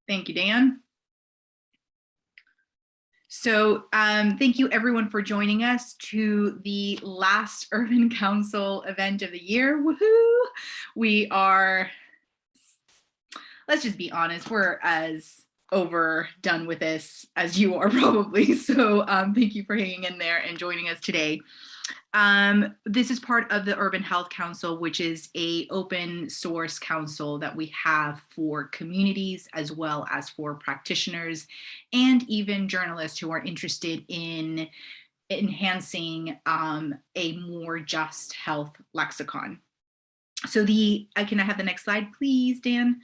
Thank you, Dan. So thank you everyone for joining us to the last Urban Council event of the year. Woohoo! We are, let's just be honest, we're as overdone with this as you are probably. So thank you for hanging in there and joining us today. This is part of the Urban Health Council, which is an open source council that we have for communities as well as for practitioners and even journalists who are interested in enhancing a more just health lexicon. So can I have the next slide, please, Dan?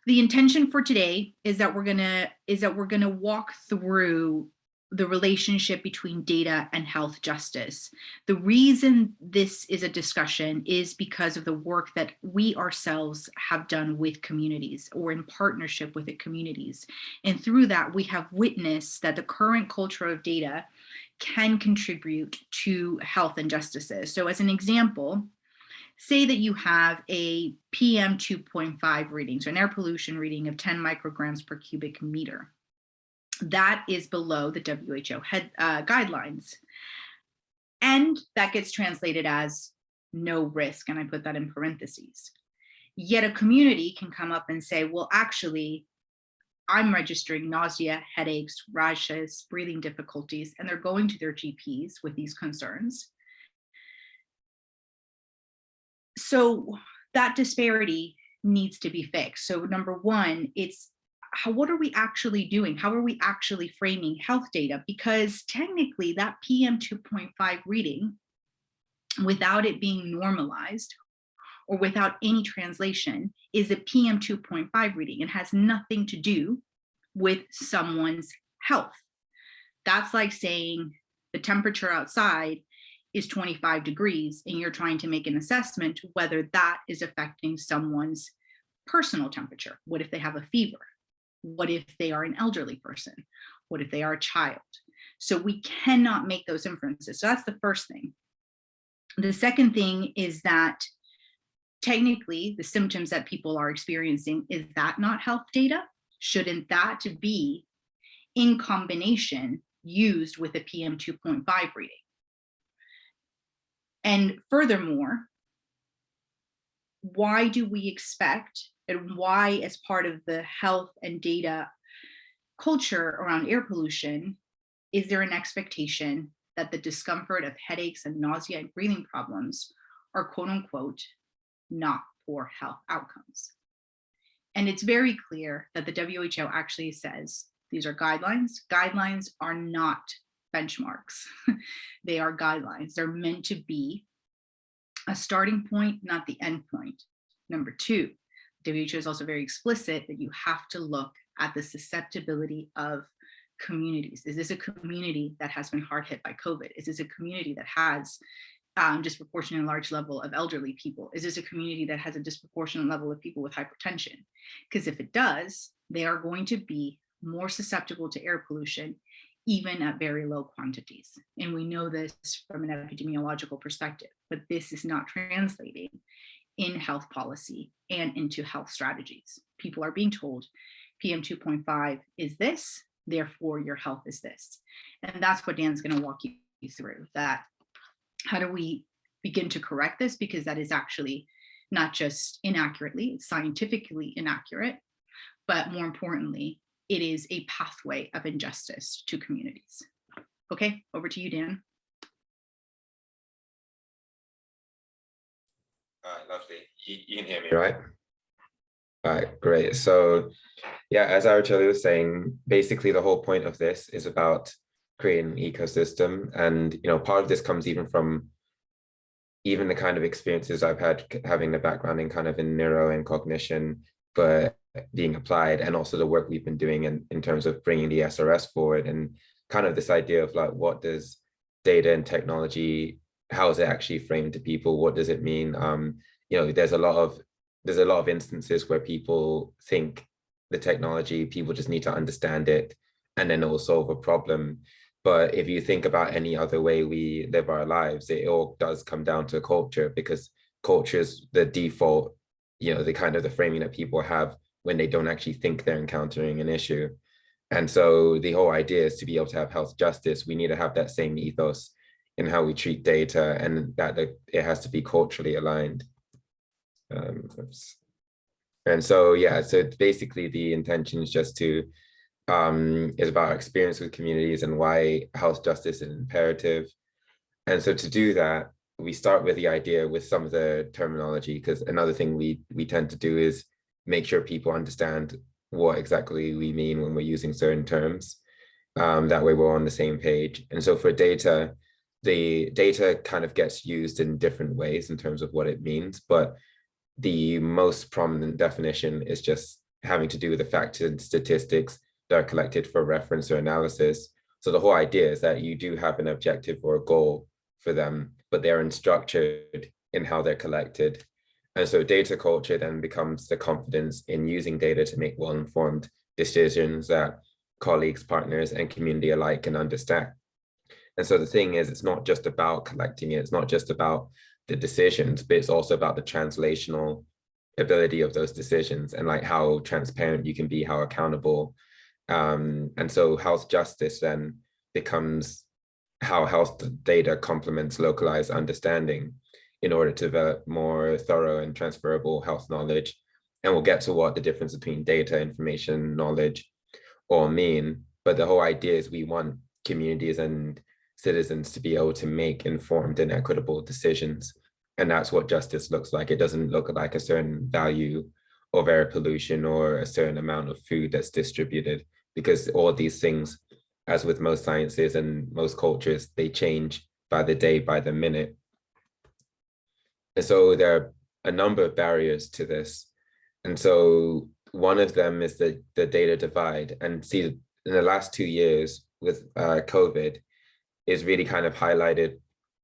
The intention for today is that we're gonna walk through the relationship between data and health justice. The reason this is a discussion is because of the work that we ourselves have done with communities or in partnership with the communities. And through that, we have witnessed that the current culture of data can contribute to health injustices. So as an example, say that you have a PM 2.5 reading, so an air pollution reading of 10 micrograms per cubic meter. That is below the WHO guidelines. And that gets translated as no risk, and I put that in parentheses. Yet a community can come up and say, well, actually, I'm registering nausea, headaches, rashes, breathing difficulties, and they're going to their GPs with these concerns. So that disparity needs to be fixed. So number one, it's what are we actually doing? How are we actually framing health data? Because technically that PM 2.5 reading, without it being normalized or without any translation, is a PM 2.5 reading. It has nothing to do with someone's health. That's like saying the temperature outside is 25 degrees and you're trying to make an assessment whether that is affecting someone's personal temperature. What if they have a fever? What if they are an elderly person? What if they are a child? So we cannot make those inferences. So that's the first thing. The second thing is that technically the symptoms that people are experiencing, is that not health data? Shouldn't that be in combination used with a PM 2.5 reading? And furthermore, why do we expect, and why as part of the health and data culture around air pollution, is there an expectation that the discomfort of headaches and nausea and breathing problems are quote unquote not poor health outcomes? And it's very clear that the WHO actually says these are guidelines. Guidelines are not benchmarks. They are guidelines. They're meant to be a starting point, not the end point. Number two, WHO is also very explicit that you have to look at the susceptibility of communities. Is this a community that has been hard hit by COVID? Is this a community that has disproportionate large level of elderly people? Is this a community that has a disproportionate level of people with hypertension? Because if it does, they are going to be more susceptible to air pollution, even at very low quantities. And we know this from an epidemiological perspective, but this is not translating in health policy and into health strategies. People are being told PM 2.5 is this, therefore your health is this. And that's what Dan's gonna walk you through, that how do we begin to correct this? Because that is actually not just inaccurately, it's scientifically inaccurate, but more importantly, it is a pathway of injustice to communities. Okay, over to you, Dan. All right, lovely. You can hear me, right? All right, great. So yeah, as Araceli was saying, basically the whole point of this is about creating an ecosystem. And, part of this comes even from the kind of experiences I've had having a background in kind of in neuro and cognition, but being applied, and also the work we've been doing in terms of bringing the SRS forward, and kind of this idea of like, what does data and technology, how is it actually framed to people? What does it mean? There's a lot of instances where people think the technology, people just need to understand it and then it will solve a problem. But if you think about any other way we live our lives, it all does come down to culture, because culture is the default, the kind of the framing that people have when they don't actually think they're encountering an issue. And so the whole idea is to be able to have health justice. We need to have that same ethos in how we treat data, and that it has to be culturally aligned. And so, yeah, so basically the intention is just to, is about our experience with communities and why health justice is imperative. And so to do that, we start with the idea with some of the terminology, because another thing we tend to do is make sure people understand what exactly we mean when we're using certain terms. That way we're on the same page. And so for data, the data kind of gets used in different ways in terms of what it means, but the most prominent definition is just having to do with the facts and statistics that are collected for reference or analysis. So the whole idea is that you do have an objective or a goal for them, but they're structured in how they're collected. And so data culture then becomes the confidence in using data to make well-informed decisions that colleagues, partners, and community alike can understand. And so the thing is, it's not just about collecting it, it's not just about the decisions, but it's also about the translational ability of those decisions and like how transparent you can be, how accountable. And so health justice then becomes how health data complements localized understanding in order to develop more thorough and transferable health knowledge. And we'll get to what the difference between data, information, knowledge all mean. But the whole idea is we want communities and citizens to be able to make informed and equitable decisions. And that's what justice looks like. It doesn't look like a certain value of air pollution or a certain amount of food that's distributed, because all these things, as with most sciences and most cultures, they change by the day, by the minute. And so there are a number of barriers to this. And so one of them is the data divide. And see, in the last 2 years with COVID, is really kind of highlighted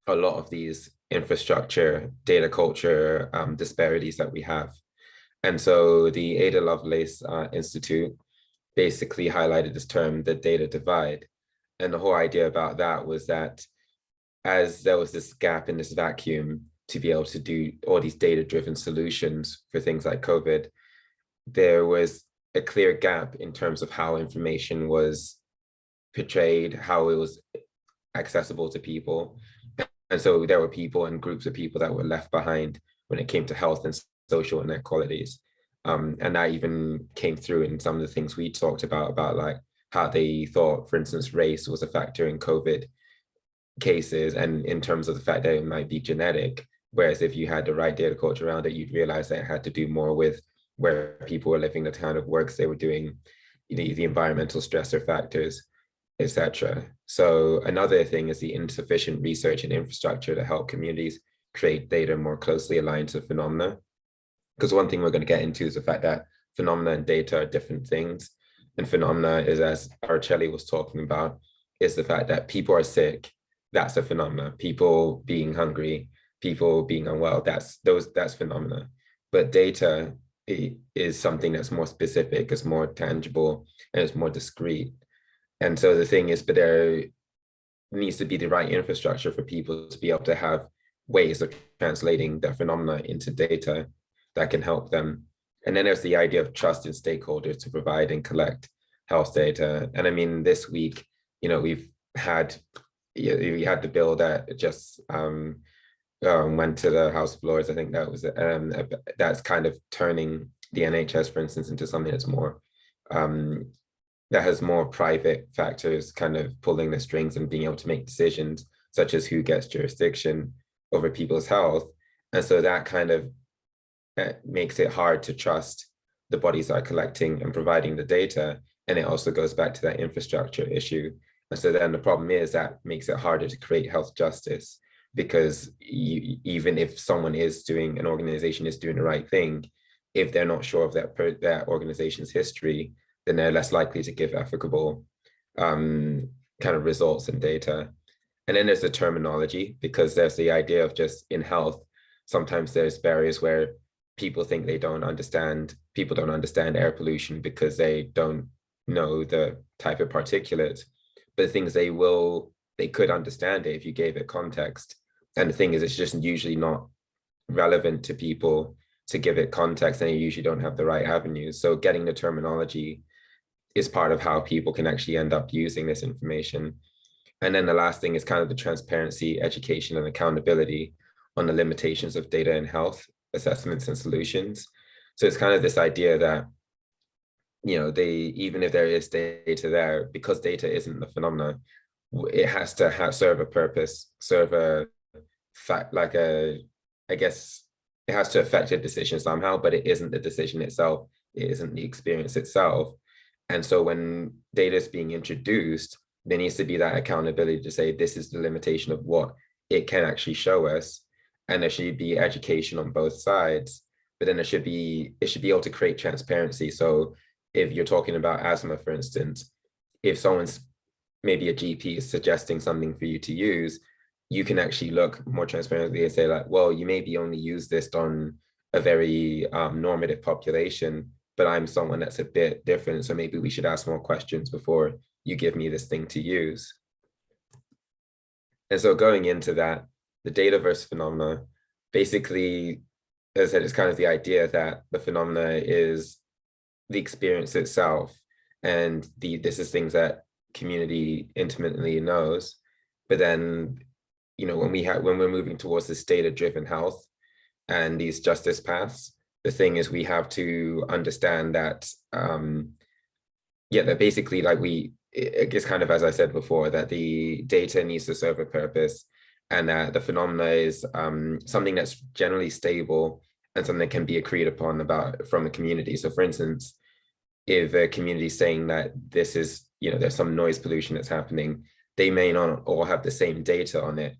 a lot of these infrastructure, data culture disparities that we have. And so the Ada Lovelace Institute basically highlighted this term, the data divide. And the whole idea about that was that as there was this gap in this vacuum to be able to do all these data-driven solutions for things like COVID, there was a clear gap in terms of how information was portrayed, how it was accessible to people. And so there were people and groups of people that were left behind when it came to health and social inequalities. And that even came through in some of the things we talked about like how they thought, for instance, race was a factor in COVID cases, and in terms of the fact that it might be genetic. Whereas if you had the right data culture around it, you'd realize that it had to do more with where people were living, the kind of works they were doing, the environmental stressor factors, etc. So another thing is the insufficient research and infrastructure to help communities create data more closely aligned to phenomena. Because one thing we're going to get into is the fact that phenomena and data are different things. And phenomena is, as Araceli was talking about, is the fact that people are sick. That's a phenomena. People being hungry, people being unwell, that's phenomena. But data is something that's more specific, it's more tangible, and it's more discrete. And so the thing is, but there needs to be the right infrastructure for people to be able to have ways of translating the phenomena into data that can help them. And then there's the idea of trust in stakeholders to provide and collect health data. And I mean, this week, we had the bill that just went to the House of Lords. I think that was that's kind of turning the NHS, for instance, into something that's more that has more private factors kind of pulling the strings and being able to make decisions, such as who gets jurisdiction over people's health. And so that kind of makes it hard to trust the bodies that are collecting and providing the data. And it also goes back to that infrastructure issue. And so then the problem is that makes it harder to create health justice, because even if an organization is doing the right thing, if they're not sure of that organization's history, then they're less likely to give applicable kind of results and data. And then there's the terminology, because there's the idea of just in health, sometimes there's barriers where people think people don't understand air pollution because they don't know the type of particulates. But the thing is, they could understand it if you gave it context. And the thing is, it's just usually not relevant to people to give it context, and you usually don't have the right avenues. So getting the terminology is part of how people can actually end up using this information. And then the last thing is kind of the transparency, education, and accountability on the limitations of data in health assessments and solutions. So it's kind of this idea that, even if there is data there, because data isn't the phenomena, it has to serve a purpose, serve a fact, I guess it has to affect a decision somehow, but it isn't the decision itself. It isn't the experience itself. And so when data is being introduced, there needs to be that accountability to say, this is the limitation of what it can actually show us. And there should be education on both sides, but then it should be able to create transparency. So if you're talking about asthma, for instance, if someone's, maybe a GP is suggesting something for you to use, you can actually look more transparently and say like, well, you maybe only use this on a very normative population, but I'm someone that's a bit different. So maybe we should ask more questions before you give me this thing to use. And so going into that, the Dataverse phenomena, basically, as I said, it's kind of the idea that the phenomena is the experience itself. And this is things that community intimately knows. But then, when we're moving towards this data-driven health and these justice paths, the thing is we have to understand that, that basically it's kind of, as I said before, that the data needs to serve a purpose, and that the phenomena is something that's generally stable and something that can be agreed upon from a community. So for instance, if a community is saying that this is, there's some noise pollution that's happening, they may not all have the same data on it.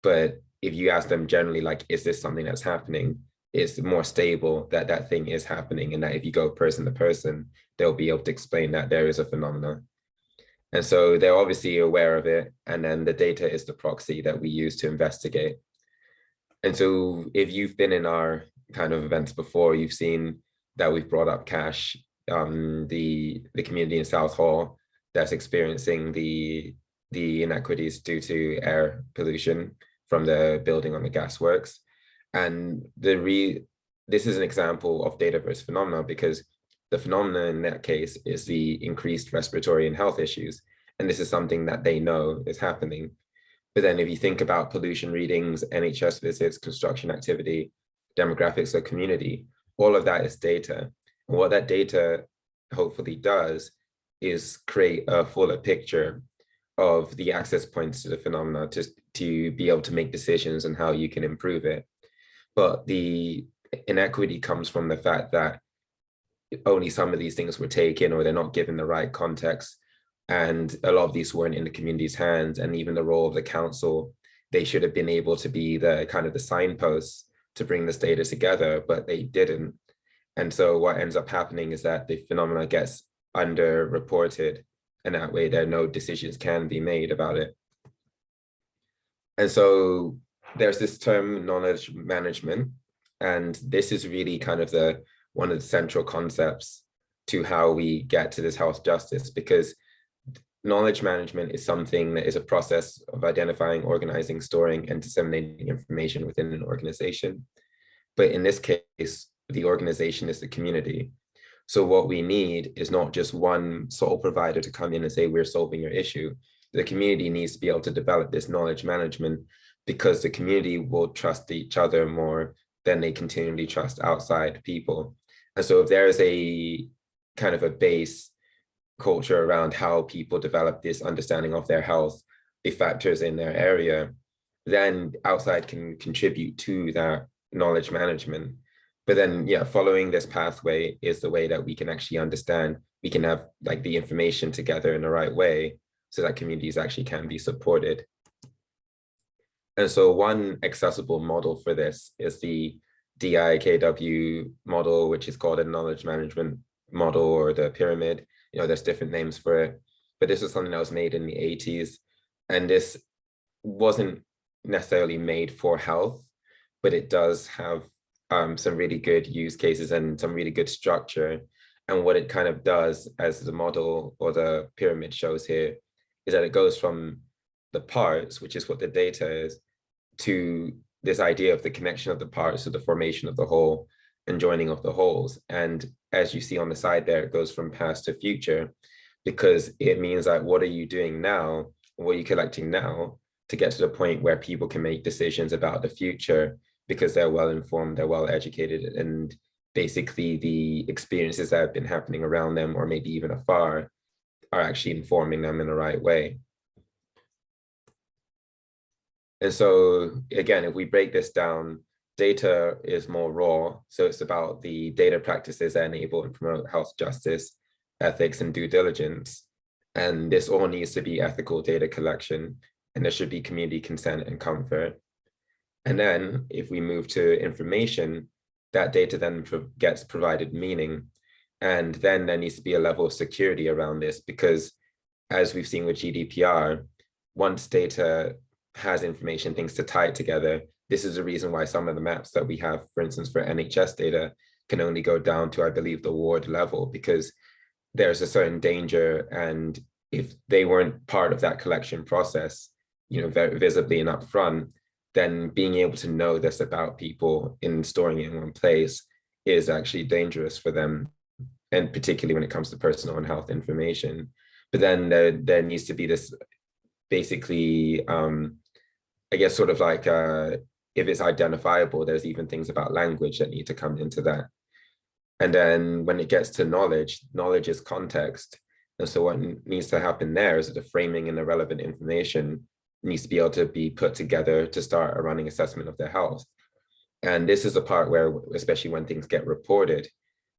But if you ask them generally, like, is this something that's happening? It's more stable that that thing is happening, and that if you go person to person, they'll be able to explain that there is a phenomenon. And so they're obviously aware of it. And then the data is the proxy that we use to investigate. And so if you've been in our kind of events before, you've seen that we've brought up Cash, the community in South Hall that's experiencing the inequities due to air pollution from the building on the gasworks. And this is an example of Dataverse phenomena, because the phenomenon in that case is the increased respiratory and health issues. And this is something that they know is happening. But then if you think about pollution readings, NHS visits, construction activity, demographics of community, all of that is data. And what that data hopefully does is create a fuller picture of the access points to the phenomena to be able to make decisions on how you can improve it. But the inequity comes from the fact that only some of these things were taken, or they're not given the right context. And a lot of these weren't in the community's hands. And even the role of the council, they should have been able to be the kind of the signposts to bring this data together, but they didn't. And so what ends up happening is that the phenomena gets underreported, and that way there no decisions can be made about it. And so there's this term knowledge management, and this is really kind of one of the central concepts to how we get to this health justice, because knowledge management is something that is a process of identifying, organizing, storing, and disseminating information within an organization. But in this case, the organization is the community. So what we need is not just one sole provider to come in and say, we're solving your issue. The community needs to be able to develop this knowledge management, because the community will trust each other more than they continually trust outside people. And so if there is a kind of a base culture around how people develop this understanding of their health, the factors in their area, then outside can contribute to that knowledge management. But then, following this pathway is the way that we can actually understand, we can have like the information together in the right way so that communities actually can be supported. And so one accessible model for this is the DIKW model, which is called a knowledge management model, or the pyramid. There's different names for it, but this was something that was made in the 80s. And this wasn't necessarily made for health, but it does have some really good use cases and some really good structure. And what it kind of does, as the model or the pyramid shows here, is that it goes from the parts, which is what the data is, to this idea of the connection of the parts to the formation of the whole. and joining of the wholes. And as you see on the side there, it goes from past to future, because it means that what are you doing now? What are you collecting now to get to the point where people can make decisions about the future because they're well informed, they're well educated, and basically the experiences that have been happening around them, or maybe even afar, are actually informing them in the right way. And so again, if we break this down, data is more raw. So it's about the data practices that enable and promote health justice, ethics, and due diligence. And this all needs to be ethical data collection, and there should be community consent and comfort. And then if we move to information, that data then gets provided meaning. And then there needs to be a level of security around this, because as we've seen with GDPR, once data has information, things to tie it together. This is the reason why some of the maps that we have, for instance, for NHS data, can only go down to, I believe, the ward level, because there's a certain danger. And if they weren't part of that collection process, very visibly and upfront, then being able to know this about people in storing it in one place is actually dangerous for them, and particularly when it comes to personal and health information. But then there needs to be this basically, I guess, sort of like if it's identifiable, there's even things about language that need to come into that. And then when it gets to knowledge is context. And so what needs to happen there is that the framing and the relevant information needs to be able to be put together to start a running assessment of their health. And this is the part where, especially when things get reported,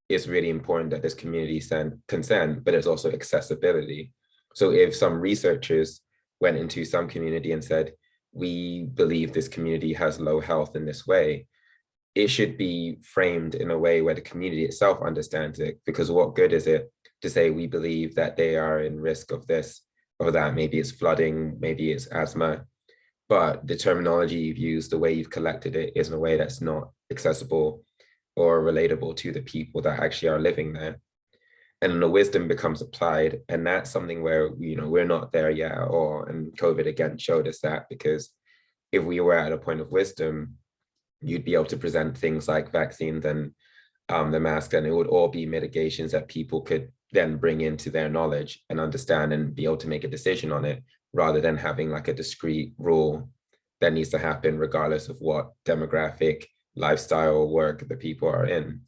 it's really important that there's community consent, but there's also accessibility. So if some researchers went into some community and said, we believe this community has low health in this way, it should be framed in a way where the community itself understands it. Because what good is it to say we believe that they are in risk of this or that? Maybe it's flooding, maybe it's asthma, but the terminology you've used, the way you've collected it, is in a way that's not accessible or relatable to the people that actually are living there. And then the wisdom becomes applied, and that's something where we're not there yet at all. And COVID again showed us that, because if we were at a point of wisdom, you'd be able to present things like vaccines and the mask, and it would all be mitigations that people could then bring into their knowledge and understand and be able to make a decision on it, rather than having like a discrete rule that needs to happen regardless of what demographic, lifestyle, work the people are in.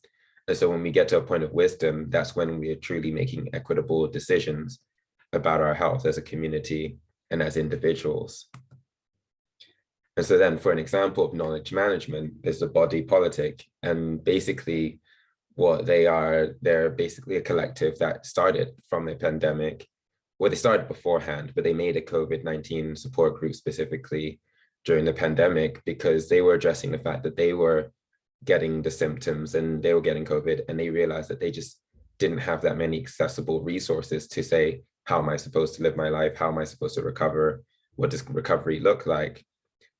And so when we get to a point of wisdom, that's when we are truly making equitable decisions about our health as a community and as individuals. And so then, for an example of knowledge management, is the body politic. And basically what they are, they're basically a collective that started from the pandemic. Well, they started beforehand, but they made a COVID-19 support group specifically during the pandemic, because they were addressing the fact that they were getting the symptoms and they were getting COVID, and they realized that they just didn't have that many accessible resources to say, how am I supposed to live my life? How am I supposed to recover? What does recovery look like?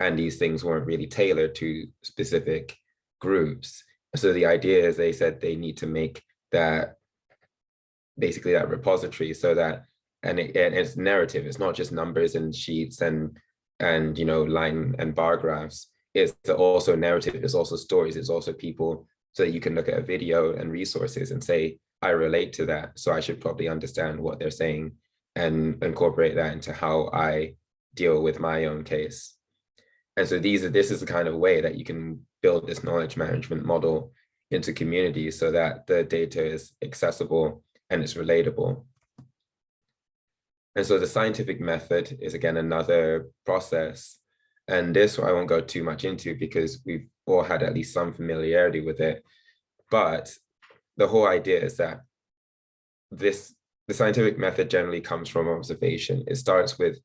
And these things weren't really tailored to specific groups. So the idea is, they said they need to make that, basically that repository, so that, and it's narrative, it's not just numbers and sheets and line and bar graphs. It's also narrative, it's also stories, it's also people, so that you can look at a video and resources and say, I relate to that, so I should probably understand what they're saying and incorporate that into how I deal with my own case. And so this is the kind of way that you can build this knowledge management model into communities, so that the data is accessible and it's relatable. And so the scientific method is, again, another process. And this I won't go too much into, because we've all had at least some familiarity with it. But the whole idea is that the scientific method generally comes from observation. It starts with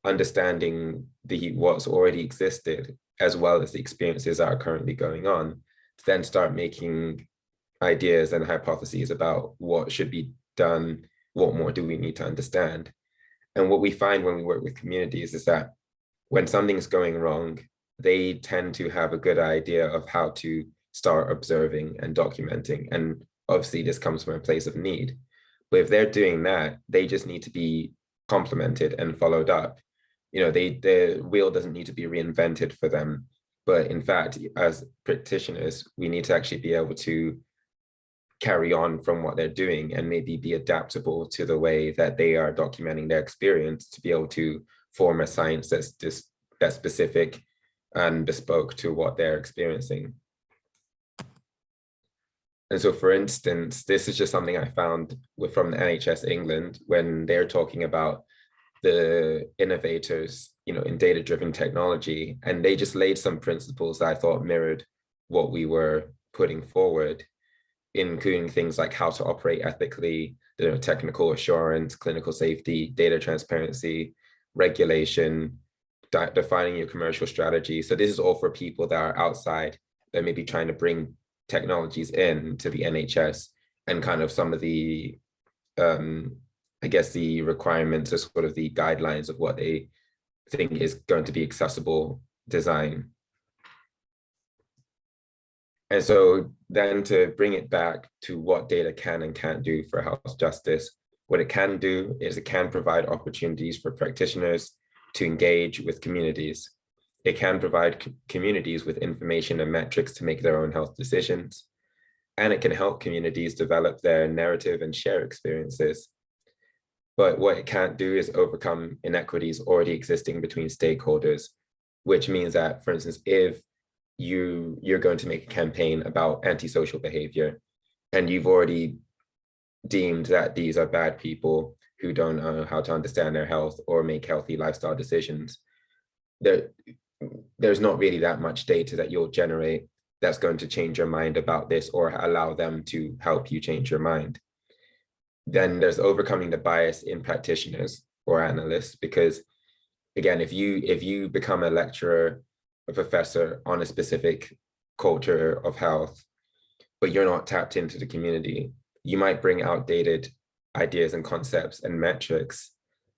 understanding what's already existed, as well as the experiences that are currently going on, to then start making ideas and hypotheses about what should be done, what more do we need to understand. And what we find when we work with communities is that when something's going wrong, they tend to have a good idea of how to start observing and documenting. And obviously this comes from a place of need. But if they're doing that, they just need to be complemented and followed up. The wheel doesn't need to be reinvented for them. But in fact, as practitioners, we need to actually be able to carry on from what they're doing and maybe be adaptable to the way that they are documenting their experience to be able to form a science that's specific and bespoke to what they're experiencing. And so, for instance, this is just something I found from the NHS England when they're talking about the innovators, in data-driven technology, and they just laid some principles that I thought mirrored what we were putting forward, including things like how to operate ethically, technical assurance, clinical safety, data transparency, regulation, defining your commercial strategy. So this is all for people that are outside, that may be trying to bring technologies in to the NHS, and kind of some of the, I guess, the requirements or sort of the guidelines of what they think is going to be accessible design. And so then to bring it back to what data can and can't do for health justice, what it can do is it can provide opportunities for practitioners to engage with communities. It can provide communities with information and metrics to make their own health decisions. And it can help communities develop their narrative and share experiences. But what it can't do is overcome inequities already existing between stakeholders, which means that, for instance, if you're going to make a campaign about antisocial behavior, and you've already deemed that these are bad people who don't know how to understand their health or make healthy lifestyle decisions, there's not really that much data that you'll generate that's going to change your mind about this or allow them to help you change your mind. Then there's overcoming the bias in practitioners or analysts, because again, if you become a lecturer, a professor on a specific culture of health, but you're not tapped into the community, you might bring outdated ideas and concepts and metrics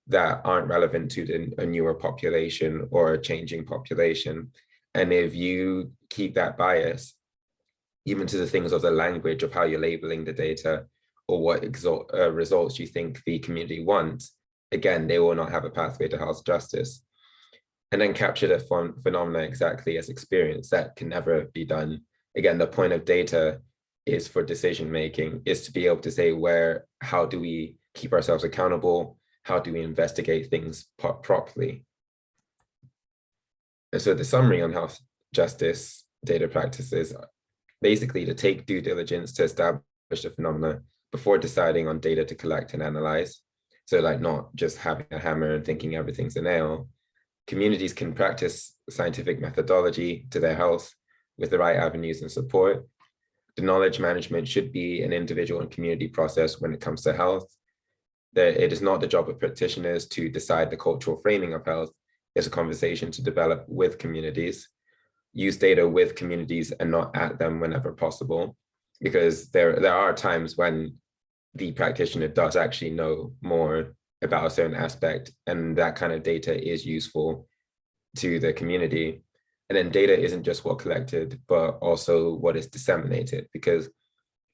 that aren't relevant to a newer population or a changing population. And if you keep that bias, even to the things of the language of how you're labeling the data or what results you think the community wants, again, they will not have a pathway to health justice. And then capture the phenomena exactly as experience. That can never be done. Again, the point of data is for decision making, is to be able to say how do we keep ourselves accountable? How do we investigate things properly? And so the summary on health justice data practices, basically to take due diligence to establish the phenomena before deciding on data to collect and analyze. So like not just having a hammer and thinking everything's a nail. Communities can practice scientific methodology to their health with the right avenues and support. The knowledge management should be an individual and community process when it comes to health. It is not the job of practitioners to decide the cultural framing of health. It's a conversation to develop with communities. Use data with communities and not at them whenever possible, because there are times when the practitioner does actually know more about a certain aspect, and that kind of data is useful to the community. And then data isn't just what collected, but also what is disseminated, because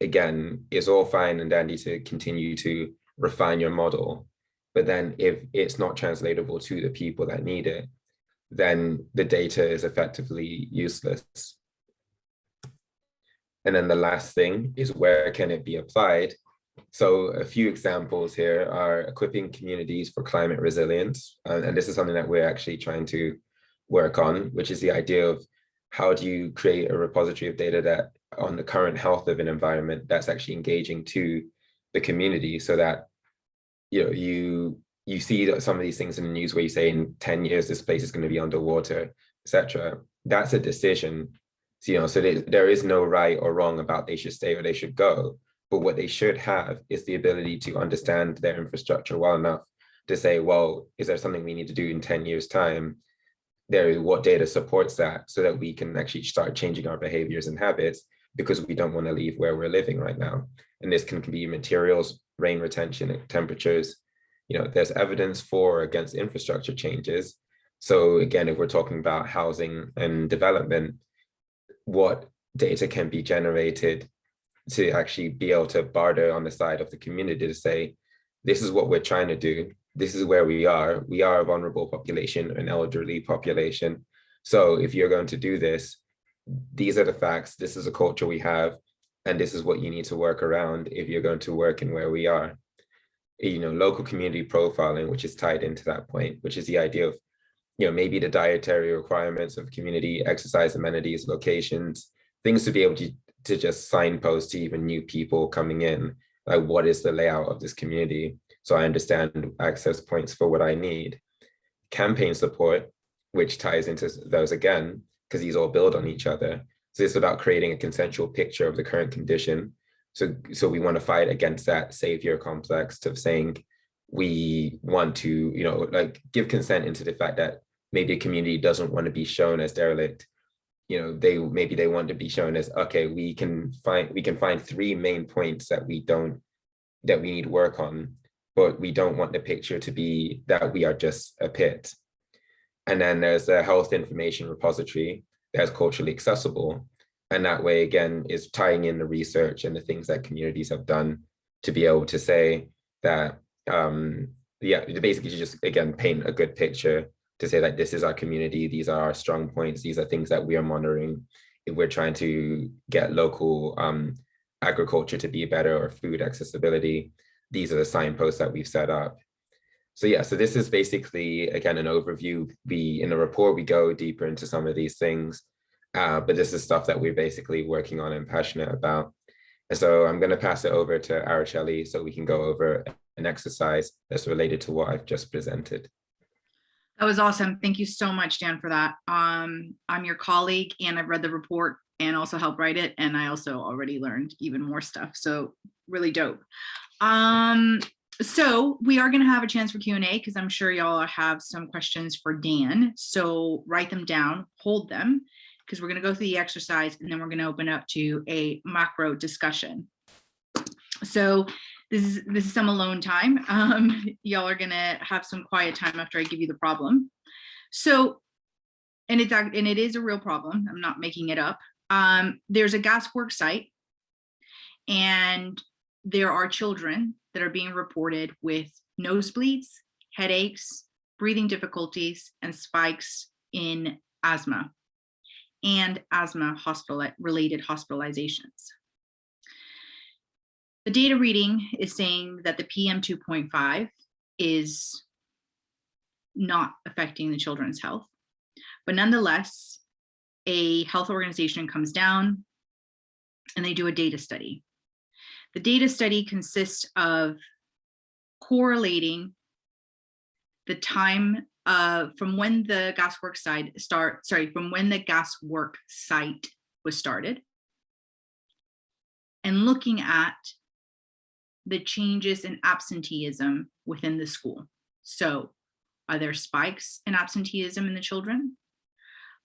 again, it's all fine and dandy to continue to refine your model, but then if it's not translatable to the people that need it, then the data is effectively useless. And then the last thing is, where can it be applied? So a few examples here are equipping communities for climate resilience. And this is something that we're actually trying to work on, which is the idea of how do you create a repository of data that on the current health of an environment that's actually engaging to the community, so that you see that some of these things in the news where you say in 10 years this place is going to be underwater, etc. That's a decision. So, there is no right or wrong about they should stay or they should go. But what they should have is the ability to understand their infrastructure well enough to say, well, is there something we need to do in 10 years' time? What data supports that, so that we can actually start changing our behaviors and habits, because we don't want to leave where we're living right now. And this can be materials, rain retention, temperatures. There's evidence for or against infrastructure changes. So again, if we're talking about housing and development, what data can be generated to actually be able to barter on the side of the community to say, this is what we're trying to do. This is where we are. We are a vulnerable population, an elderly population. So if you're going to do this, these are the facts, this is a culture we have, and this is what you need to work around if you're going to work in where we are. Local community profiling, which is tied into that point, which is the idea of, maybe the dietary requirements of community, exercise amenities, locations, things to be able to just signpost to even new people coming in, like what is the layout of this community? So I understand access points for what I need. Campaign support, which ties into those again, because these all build on each other. So it's about creating a consensual picture of the current condition. So we want to fight against that savior complex of saying we want to, like give consent into the fact that maybe a community doesn't want to be shown as derelict. They want to be shown as, okay, we can find three main points that we need work on, but we don't want the picture to be that we are just a pit. And then there's a health information repository that's culturally accessible. And that way, again, is tying in the research and the things that communities have done to be able to say that, basically to just, again, paint a good picture to say that this is our community, these are our strong points, these are things that we are monitoring. If we're trying to get local agriculture to be better or food accessibility, these are the signposts that we've set up. So this is basically, again, an overview. In the report, we go deeper into some of these things, but this is stuff that we're basically working on and passionate about. And so I'm going to pass it over to Araceli so we can go over an exercise that's related to what I've just presented. That was awesome. Thank you so much, Dan, for that. I'm your colleague, and I've read the report and also helped write it. And I also already learned even more stuff. So really dope. So we are going to have a chance for Q&A because I'm sure y'all have some questions for Dan. So write them down, hold them, because we're going to go through the exercise and then we're going to open up to a macro discussion. So this is some alone time. Y'all are going to have some quiet time after I give you the problem. So, and it is a real problem. I'm not making it up. There's a gasworks site, and there are children that are being reported with nosebleeds, headaches, breathing difficulties, and spikes in asthma and related hospitalizations. The data reading is saying that the PM 2.5 is not affecting the children's health, but nonetheless, a health organization comes down and they do a data study. The data study consists of correlating the time from when the gaswork site was started, and looking at the changes in absenteeism within the school. So, are there spikes in absenteeism in the children?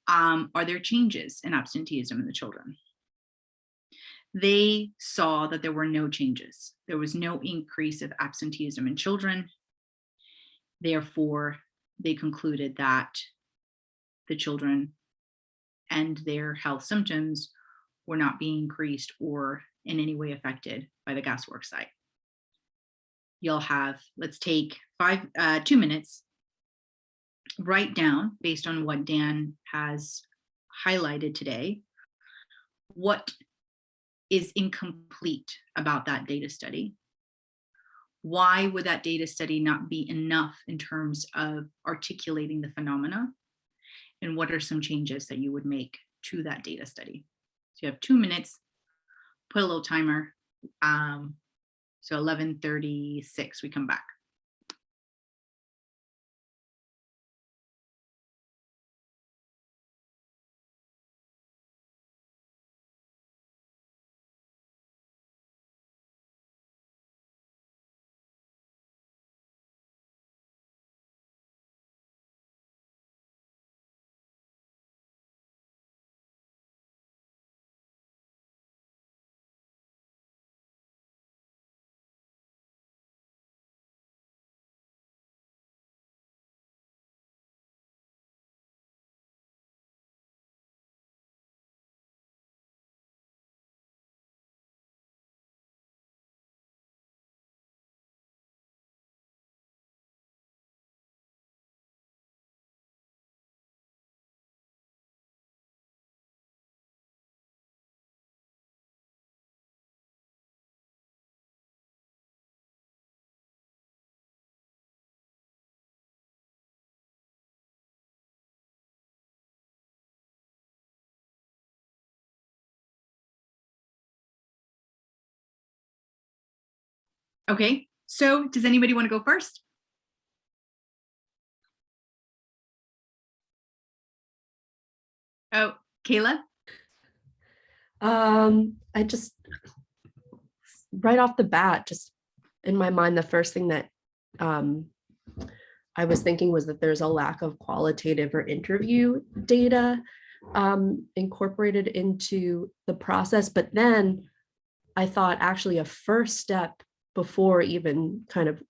Are there changes in absenteeism in the children? They saw that there were no changes. There was no increase of absenteeism in children. Therefore, they concluded that the children and their health symptoms were not being increased or in any way affected by the gasworks site. You'll have, let's take 2 minutes, write down, based on what Dan has highlighted today, what is incomplete about that data study. Why would that data study not be enough in terms of articulating the phenomena? And what are some changes that you would make to that data study? So you have 2 minutes, put a little timer. So 11:36, we come back. Okay, so does anybody want to go first? Oh, Kayla? I just, right off the bat, just in my mind, the first thing that I was thinking was that there's a lack of qualitative or interview data incorporated into the process. But then I thought actually a first step before even kind of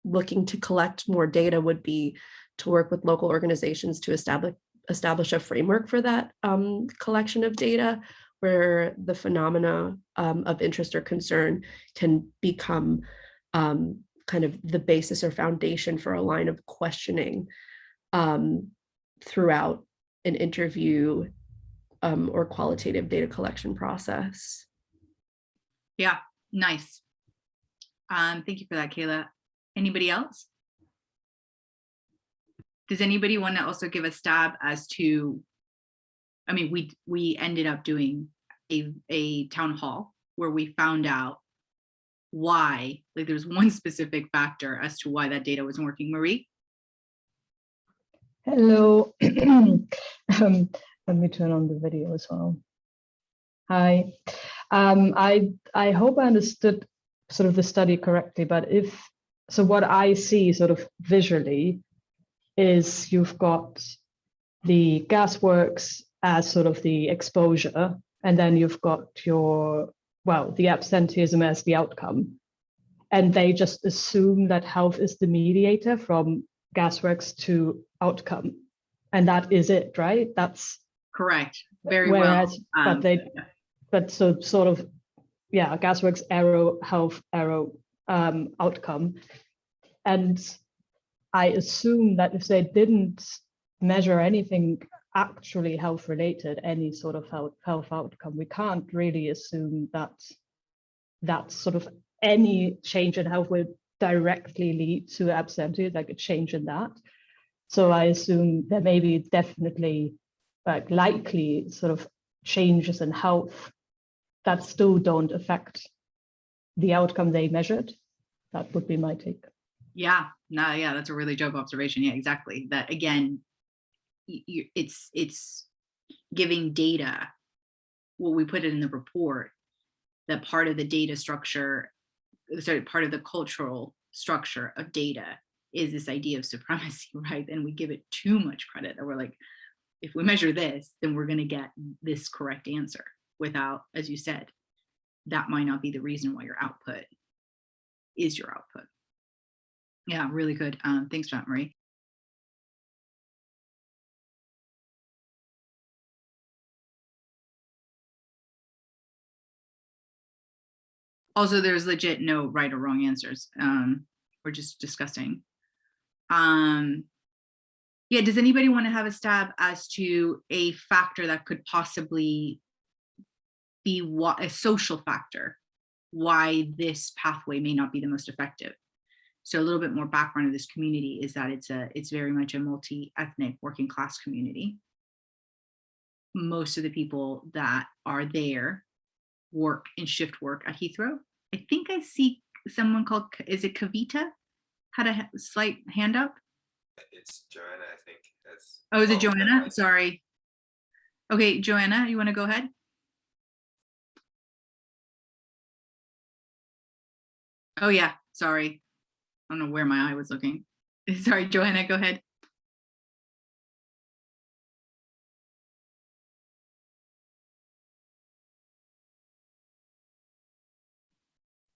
looking to collect more data would be to work with local organizations to establish a framework for that collection of data, where the phenomena of interest or concern can become kind of the basis or foundation for a line of questioning throughout an interview or qualitative data collection process. Yeah, nice. Thank you for that, Kayla. Anybody else? Does anybody want to also give a stab as to, I mean, we ended up doing a town hall where we found out why, like there's one specific factor as to why that data wasn't working. Marie? Hello. Let me turn on the video as well. Hi. I hope I understood sort of the study correctly, but so what I see sort of visually is you've got the gasworks as sort of the exposure, and then you've got the absenteeism as the outcome. And they just assume that health is the mediator from gasworks to outcome. And that is it, right? That's correct. Very well. But so sort of, yeah, gasworks arrow, health arrow, outcome. And I assume that if they didn't measure anything actually health related, any sort of health outcome, we can't really assume that sort of any change in health will directly lead to absenteeism, like a change in that. So I assume there may be definitely likely sort of changes in health that still don't affect the outcome they measured. That would be my take. Yeah, no, yeah, that's a really dope observation. Yeah, exactly. That again, it's giving data. Well, we put it in the report that part of the data structure, part of the cultural structure of data is this idea of supremacy, right? And we give it too much credit. That we're like, if we measure this, then we're going to get this correct answer. Without, as you said, that might not be the reason why your output is your output. Yeah, really good. Thanks for that, Marie. Also, there's legit no right or wrong answers. We're just discussing. Yeah, does anybody want to have a stab as to a factor that could possibly be a social factor, why this pathway may not be the most effective? So a little bit more background of this community is that it's very much a multi-ethnic working class community. Most of the people that are there work in shift work at Heathrow. I think I see someone called, is it Kavita? Had a slight hand up. It's Joanna, I think. Oh, is it Joanna? Sorry. Okay, Joanna, you want to go ahead? Oh yeah, sorry. I don't know where my eye was looking. Sorry, Joanna, go ahead.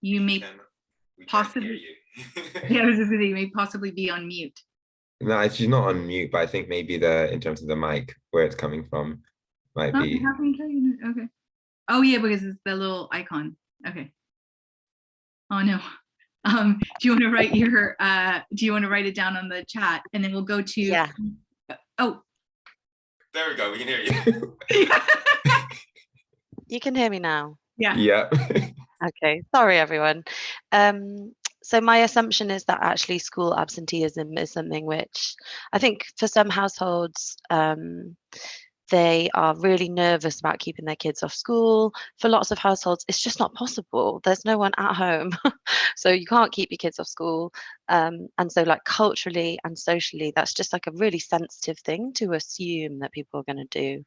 You may possibly, yeah, I was just gonna say, you may possibly be on mute. No, she's not on mute, but I think maybe in terms of the mic, where it's coming from, might be. Okay. Oh yeah, because it's the little icon. Okay. Oh no. Do you want to write write it down on the chat, and then we'll go to? Yeah. Oh. There we go. We can hear you. You can hear me now. Yeah. Yeah. Okay. Sorry, everyone. So my assumption is that actually school absenteeism is something which I think for some households they are really nervous about keeping their kids off school. For lots of households, it's just not possible. There's no one at home. So you can't keep your kids off school. And so like culturally and socially, that's just like a really sensitive thing to assume that people are going to do.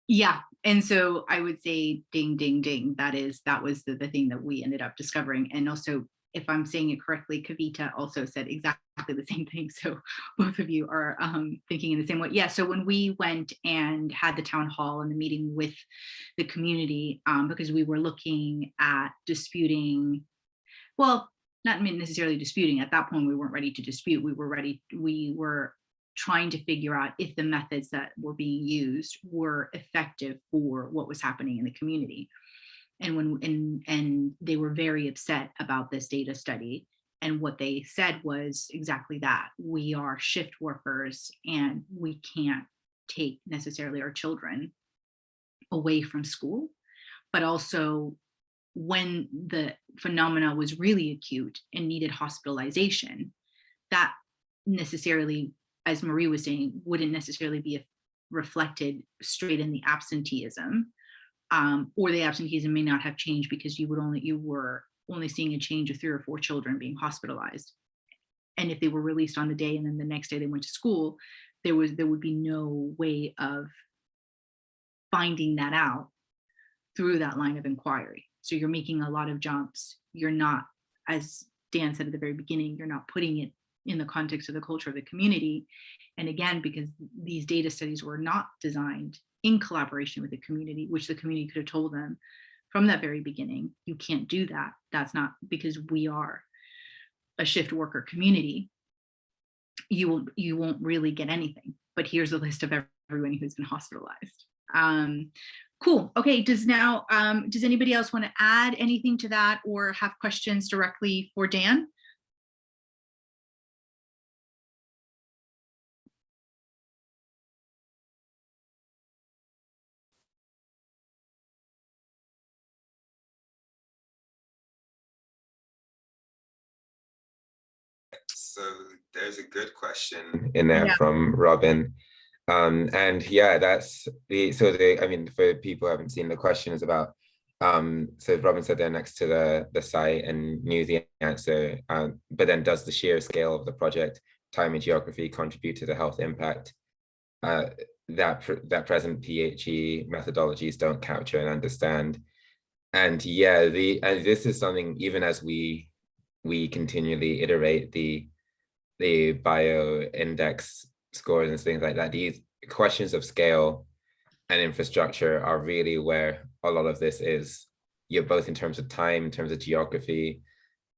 Yeah. And so I would say ding, ding, ding. That was the thing that we ended up discovering. And also, if I'm saying it correctly, Kavita also said exactly the same thing. So both of you are thinking in the same way. Yeah. So when we went and had the town hall and the meeting with the community, because we were looking at disputing, well, not necessarily disputing. At that point, we weren't ready to dispute. We were trying to figure out if the methods that were being used were effective for what was happening in the community. And they were very upset about this data study. And what they said was exactly that. We are shift workers and we can't take necessarily our children away from school, but also when the phenomena was really acute and needed hospitalization, that necessarily, as Marie was saying, wouldn't necessarily be reflected straight in the absenteeism, or the absenteeism may not have changed because you were only seeing a change of 3 or 4 children being hospitalized. And if they were released on the day and then the next day they went to school, there would be no way of finding that out through that line of inquiry. So you're making a lot of jumps. You're not, as Dan said at the very beginning, you're not putting it in the context of the culture of the community. And again, because these data studies were not designed in collaboration with the community, which the community could have told them from that very beginning, you can't do that. That's not, because we are a shift worker community, you won't really get anything. But here's a list of everyone who's been hospitalized. Cool. Okay. Does anybody else want to add anything to that or have questions directly for Dan? So there's a good question in there from Robin. And yeah, that's I mean, for people who haven't seen, the question is about, so Robin said they're next to the site and knew the answer, but then does the sheer scale of the project, time and geography contribute to the health impact that present PHE methodologies don't capture and understand? And yeah, and this is something, even as we continually iterate the bio index scores and things like that, these questions of scale and infrastructure are really where a lot of this is. You're both in terms of time, in terms of geography,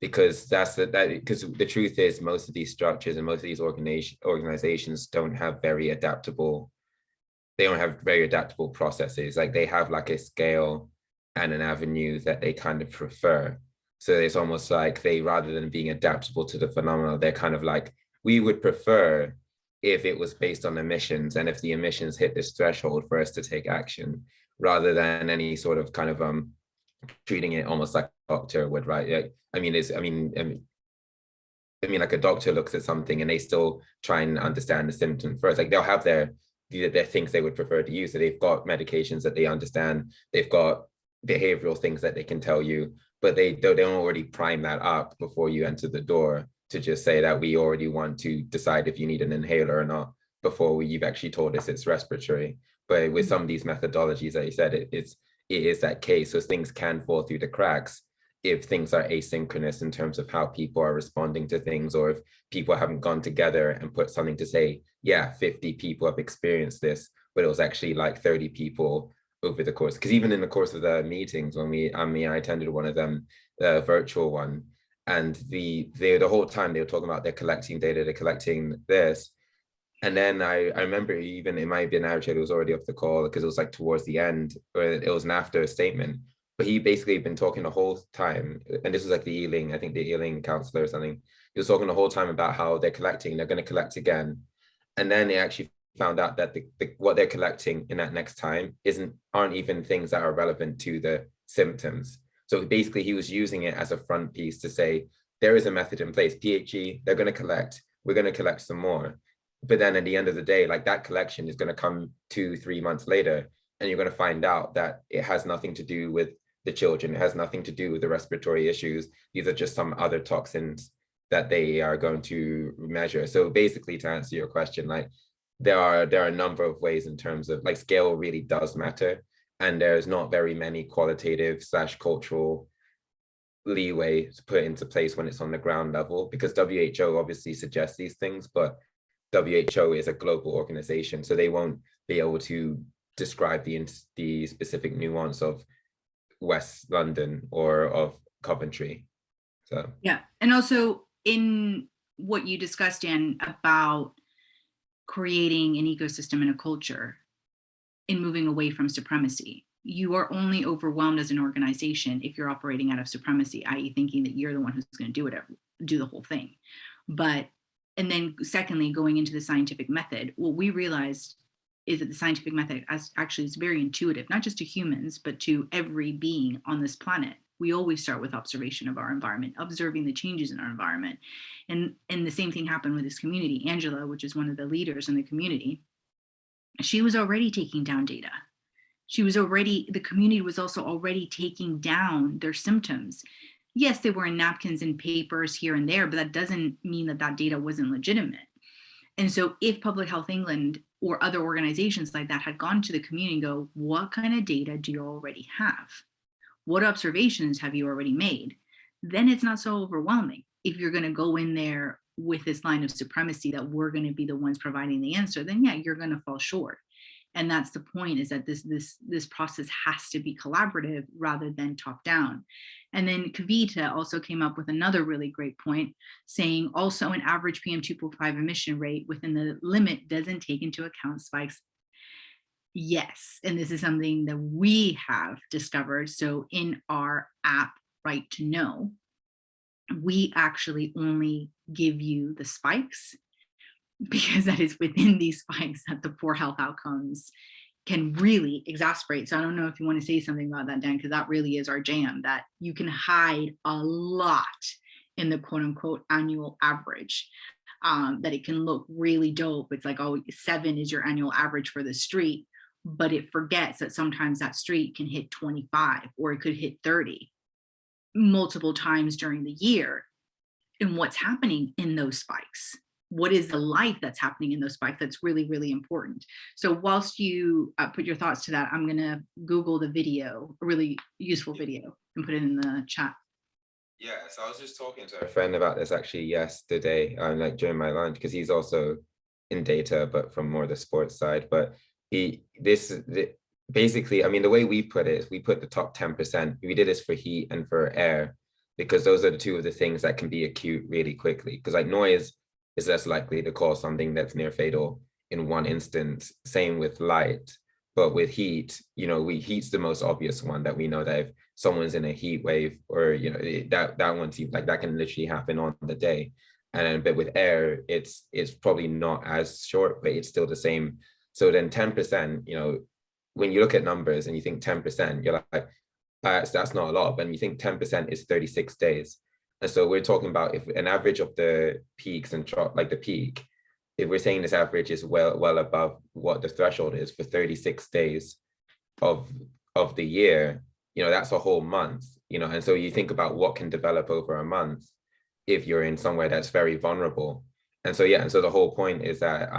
because because the truth is most of these structures and most of these organizations don't have very adaptable processes. Like they have like a scale and an avenue that they kind of prefer. So it's almost like they, rather than being adaptable to the phenomena, they're kind of like, we would prefer if it was based on emissions and if the emissions hit this threshold for us to take action, rather than any sort of kind of treating it almost like a doctor would, right? I mean, like a doctor looks at something and they still try and understand the symptom first. Like they'll have their things they would prefer to use. So they've got medications that they understand, they've got behavioral things that they can tell you, but they don't already prime that up before you enter the door to just say that we already want to decide if you need an inhaler or not before you've actually told us it's respiratory. But with some of these methodologies that you said, it is that case. So things can fall through the cracks if things are asynchronous in terms of how people are responding to things, or if people haven't gone together and put something to say, yeah, 50 people have experienced this, but it was actually like 30 people over the course. Because even in the course of the meetings, when I attended one of them, the virtual one, and the whole time they were talking about they're collecting data, they're collecting this. And then I remember, even it might have been Archie who was already off the call, because it was like towards the end, or it was an after statement. But he basically been talking the whole time, and this was like the Ealing, I think the Ealing counselor or something. He was talking the whole time about how they're collecting, they're going to collect again. And then they actually found out that what they're collecting in that next time aren't even things that are relevant to the symptoms. So basically he was using it as a front piece to say, there is a method in place, PHE, they're going to collect, we're going to collect some more. But then at the end of the day, like that collection is going to come 2-3 months later, and you're going to find out that it has nothing to do with the children. It has nothing to do with the respiratory issues. These are just some other toxins that they are going to measure. So basically, to answer your question, like there are a number of ways in terms of like scale really does matter, and there's not very many qualitative / cultural leeway to put into place when it's on the ground level, because WHO obviously suggests these things, but WHO is a global organization, so they won't be able to describe the specific nuance of West London or of Coventry. So yeah, and also in what you discussed, Dan, about creating an ecosystem and a culture in moving away from supremacy, you are only overwhelmed as an organization if you're operating out of supremacy, i.e. thinking that you're the one who's going to do the whole thing. And then secondly, going into the scientific method, what we realized is that the scientific method actually is very intuitive, not just to humans, but to every being on this planet. We always start with observation of our environment, observing the changes in our environment. And the same thing happened with this community. Angela, which is one of the leaders in the community, she was already taking down data. The community was also already taking down their symptoms. Yes, they were in napkins and papers here and there, but that doesn't mean that that data wasn't legitimate. And so if Public Health England or other organizations like that had gone to the community and go, what kind of data do you already have? What observations have you already made? Then it's not so overwhelming. If you're going to go in there with this line of supremacy that we're going to be the ones providing the answer, then yeah, you're going to fall short. And that's the point, is that this process has to be collaborative rather than top down. And then Kavita also came up with another really great point, saying also an average PM2.5 emission rate within the limit doesn't take into account spikes. Yes, and this is something that we have discovered. So in our app, Right to Know, we actually only give you the spikes, because that is within these spikes that the poor health outcomes can really exacerbate. So I don't know if you want to say something about that, Dan, because that really is our jam, that you can hide a lot in the quote unquote annual average, that it can look really dope. It's like, oh, 7 is your annual average for the street, but it forgets that sometimes that street can hit 25 or it could hit 30 multiple times during the year. And what's happening in those spikes? What is the life that's happening in those spikes? That's really, really important. So whilst you put your thoughts to that, I'm going to Google the video, a really useful video, and put it in the chat. Yeah, so I was just talking to a friend about this actually yesterday, like during my lunch, because he's also in data, but from more the sports side. But basically, I mean, the way we put it is we put the top 10%. We did this for heat and for air, because those are the two of the things that can be acute really quickly. Because like noise is less likely to cause something that's near fatal in one instance. Same with light. But with heat, heat's the most obvious one that we know that if someone's in a heat wave, or that one seems like that can literally happen on the day. But with air, it's probably not as short, but it's still the same. So then 10%, when you look at numbers and you think 10%, you're like, that's not a lot. But when you think 10% is 36 days. And so we're talking about if an average of the peaks and like the peak, if we're saying this average is well above what the threshold is for 36 days of the year, that's a whole month, and so you think about what can develop over a month if you're in somewhere that's very vulnerable. And so the whole point is that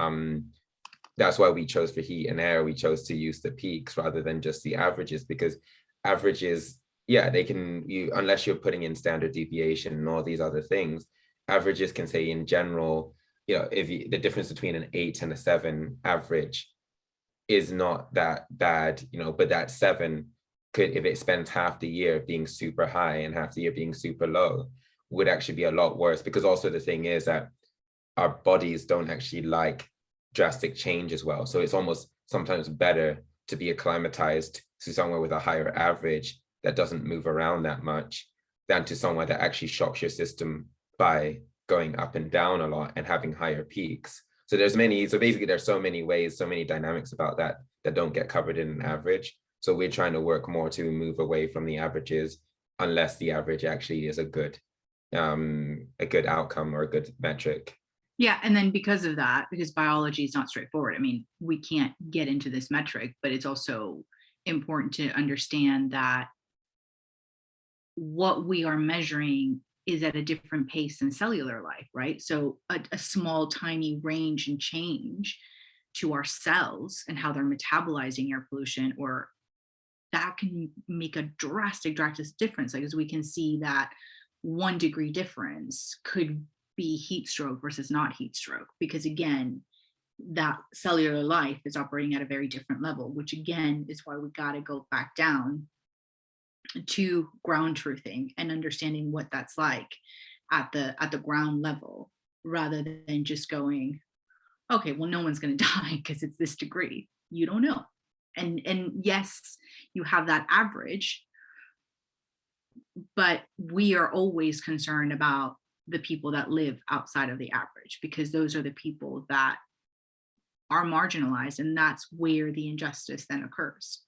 that's why we chose for heat and air, we chose to use the peaks rather than just the averages, because averages, they can, unless you're putting in standard deviation and all these other things, averages can say in general, the difference between an 8 and a 7 average is not that bad, but that 7 could, if it spends half the year being super high and half the year being super low, would actually be a lot worse. Because also the thing is that our bodies don't actually like drastic change as well. So it's almost sometimes better to be acclimatized to somewhere with a higher average that doesn't move around that much than to somewhere that actually shocks your system by going up and down a lot and having higher peaks. So basically there's so many ways, so many dynamics about that don't get covered in an average. So we're trying to work more to move away from the averages, unless the average actually is a good outcome or a good metric. Yeah, and then because of that, because biology is not straightforward, I mean, we can't get into this metric, but it's also important to understand that what we are measuring is at a different pace than cellular life, right? So a small, tiny range and change to our cells and how they're metabolizing air pollution, or that can make a drastic difference. Like, as we can see that 1 degree difference could be heat stroke versus not heat stroke, because again, that cellular life is operating at a very different level, which again is why we got to go back down to ground truthing and understanding what that's like at the ground level, rather than just going, okay, well, no one's going to die because it's this degree. You don't know. And yes, you have that average, but we are always concerned about the people that live outside of the average, because those are the people that are marginalized, and that's where the injustice then occurs.